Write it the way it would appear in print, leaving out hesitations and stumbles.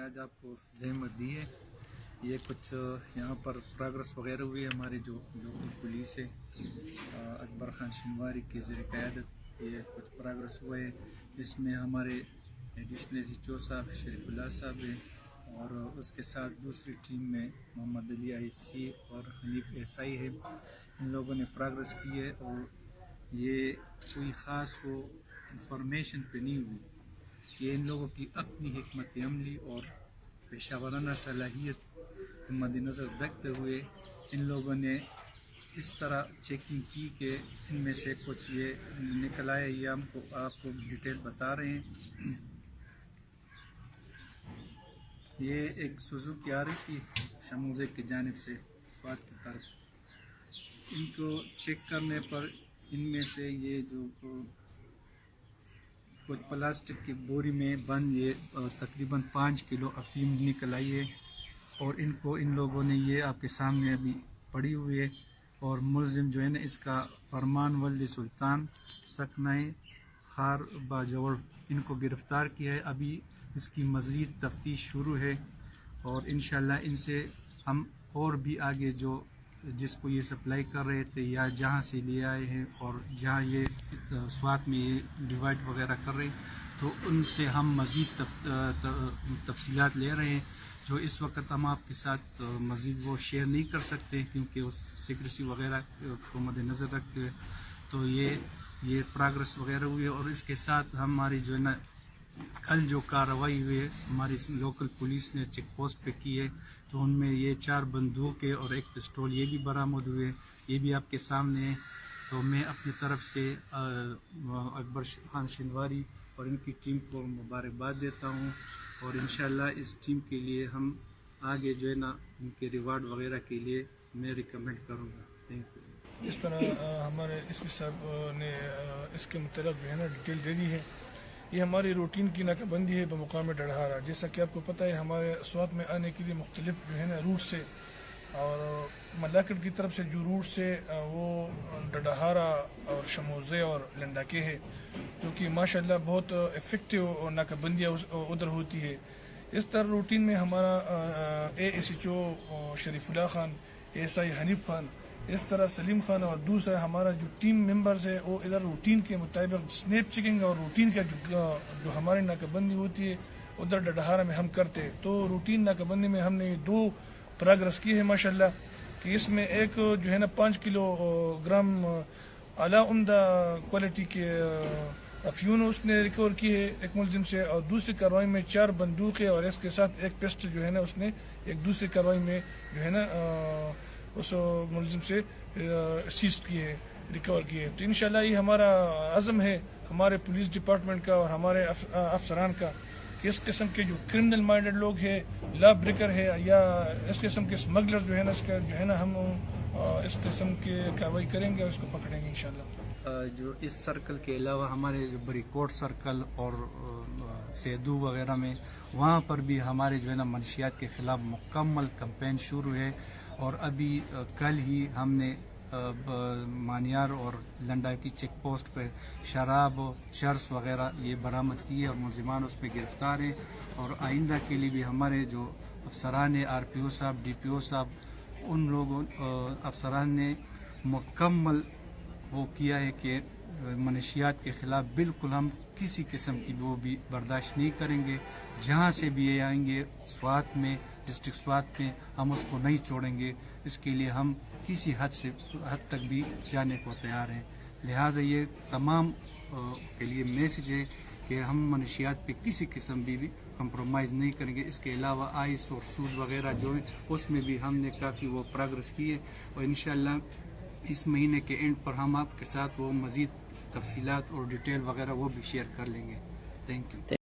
آج آپ کو زحمت دی ہے. یہ کچھ یہاں پر پروگرس وغیرہ ہوئی ہے. ہماری جو لوکل پولیس ہے اکبر خان شنواری کی زیر قیادت یہ کچھ پروگرس ہوئے. اس میں ہمارے ایڈیشنل ایس ایچ او صاحب شریف اللہ صاحب ہیں اور اس کے ساتھ دوسری ٹیم میں محمد علی آئی سی اور حنیف ایس آئی ہے. ان لوگوں نے پروگرس کی ہے اور یہ کوئی خاص وہ انفارمیشن پہ نہیں ہوئی. یہ ان لوگوں کی اپنی حکمت عملی اور پیشہ ورانہ صلاحیت کو مد نظر رکھتے ہوئے ان لوگوں نے اس طرح چیکنگ کی کہ ان میں سے کچھ یہ نکل آئے. یہ ہم کو آپ کو ڈیٹیل بتا رہے ہیں. یہ ایک سوزوکی آ رہی تھی شموزے کی جانب سے سوات کی طرف. ان کو چیک کرنے پر ان میں سے یہ جو کچھ پلاسٹک کی بوری میں بند یہ تقریباً 5 کلو افیم نکل آئی ہے اور ان لوگوں نے یہ آپ کے سامنے ابھی پڑی ہوئی ہے. اور ملزم جو ہے نا اس کا فرمان ولد سلطان سکنائے خار باجوڑ ان کو گرفتار کیا ہے. ابھی اس کی مزید تفتیش شروع ہے اور انشاءاللہ ان سے ہم اور بھی آگے جو جس کو یہ سپلائی کر رہے تھے یا جہاں سے لے آئے ہیں اور جہاں یہ سوات میں یہ ڈیوائڈ وغیرہ کر رہے ہیں تو ان سے ہم مزید تفصیلات لے رہے ہیں جو اس وقت ہم آپ کے ساتھ مزید وہ شیئر نہیں کر سکتے کیونکہ اس سیکریسی وغیرہ کو مد نظر رکھتے ہوئے. تو یہ پروگرس وغیرہ ہوئی ہے اور اس کے ساتھ ہماری جو ہے نا کل جو کارروائی ہوئی ہے ہماری لوکل پولیس نے چیک پوسٹ پہ کی ہے تو ان میں یہ 4 بندوقیں اور 1 پستول یہ بھی برآمد ہوئے. یہ بھی آپ کے سامنے ہے. تو میں اپنی طرف سے اکبر خان شنواری اور ان کی ٹیم کو مبارکباد دیتا ہوں اور انشاءاللہ اس ٹیم کے لیے ہم آگے جو ہے نا ان کے ریوارڈ وغیرہ کے لیے میں ریکمینڈ کروں گا. Thank you. اس طرح ہمارے ایس پی صاحب نے اس کے متعلق جو ہے نا ڈیٹیل دے دی ہے. یہ ہماری روٹین کی ناکہ بندی ہے بمقام ڈڑہارا. جیسا کہ آپ کو پتہ ہے ہمارے سوات میں آنے کے لیے مختلف جو ہے نا روٹ سے اور ملاکٹ کی طرف سے جو روٹ سے وہ ڈڑہارا اور شموزے اور لنڈاکے ہے جو کہ ماشاءاللہ بہت افیکٹو ناکہ بندیاں ادھر ہوتی ہے. اس طرح روٹین میں ہمارا A S H O Sharif Allah Khan, S I Hanif Khan, اس طرح سلیم خان اور دوسرا ہمارا جو ٹیم ممبرز ہے وہ ادھر روٹین کے مطابق سنیپ چیکنگ اور روٹین کا جو ہماری ناکہ بندی ہوتی ہے ادھر ڈڈہارا میں ہم کرتے ہیں. تو روٹین ناکہ بندی میں ہم نے 2 پروگرس کی ہے ماشاءاللہ کہ اس میں ایک جو ہے نا 5 کلو گرام اعلیٰ عمدہ کوالٹی کے افیون اس نے ریکور کی ہے ایک ملزم سے اور دوسری کارروائی میں 4 بندوقیں اور اس کے ساتھ 1 پسٹل جو ہے نا اس نے ایک دوسری کارروائی میں جو ہے نا اس ملزم سے سیز کی ہے, ریکور کی ہے. تو انشاءاللہ یہ ہمارا عزم ہے ہمارے پولیس ڈپارٹمنٹ کا اور ہمارے افسران کا کہ اس قسم کے جو کرمنل مائنڈڈ لوگ ہیں, لا بریکر ہے یا اس قسم کے اسمگلر جو ہے نا اس کا جو ہے نا ہم اس قسم کی کارروائی کریں گے اور اس کو پکڑیں گے انشاءاللہ. جو اس سرکل کے علاوہ ہمارے بری کوٹ سرکل اور سیدو وغیرہ میں وہاں پر بھی ہمارے جو ہے نا منشیات کے خلاف مکمل کمپین شروع ہے اور ابھی کل ہی ہم نے مانیار اور لنڈا کی چیک پوسٹ پہ شراب چرس وغیرہ یہ برآمد کی ہے اور ملزمان اس پہ گرفتار ہیں. اور آئندہ کے لیے بھی ہمارے جو افسران آر پی او صاحب, ڈی پی او صاحب, ان لوگوں افسران نے مکمل وہ کیا ہے کہ منشیات کے خلاف بالکل ہم کسی قسم کی وہ بھی برداشت نہیں کریں گے. جہاں سے بھی یہ آئیں گے سوات میں, ڈسٹرکٹ سوات میں, ہم اس کو نہیں چھوڑیں گے. اس کے لیے ہم کسی حد تک بھی جانے کو تیار ہیں. لہٰذا یہ تمام کے لیے میسج ہے کہ ہم منشیات پہ کسی قسم بھی کمپرومائز نہیں کریں گے. اس کے علاوہ آئس اور سود وغیرہ جو ہے اس میں بھی ہم نے کافی وہ پروگرس کی ہے اور انشاءاللہ اس مہینے کے اینڈ پر ہم آپ کے ساتھ وہ مزید تفصیلات اور ڈیٹیل وغیرہ وہ بھی شیئر کر لیں گے. Thank you.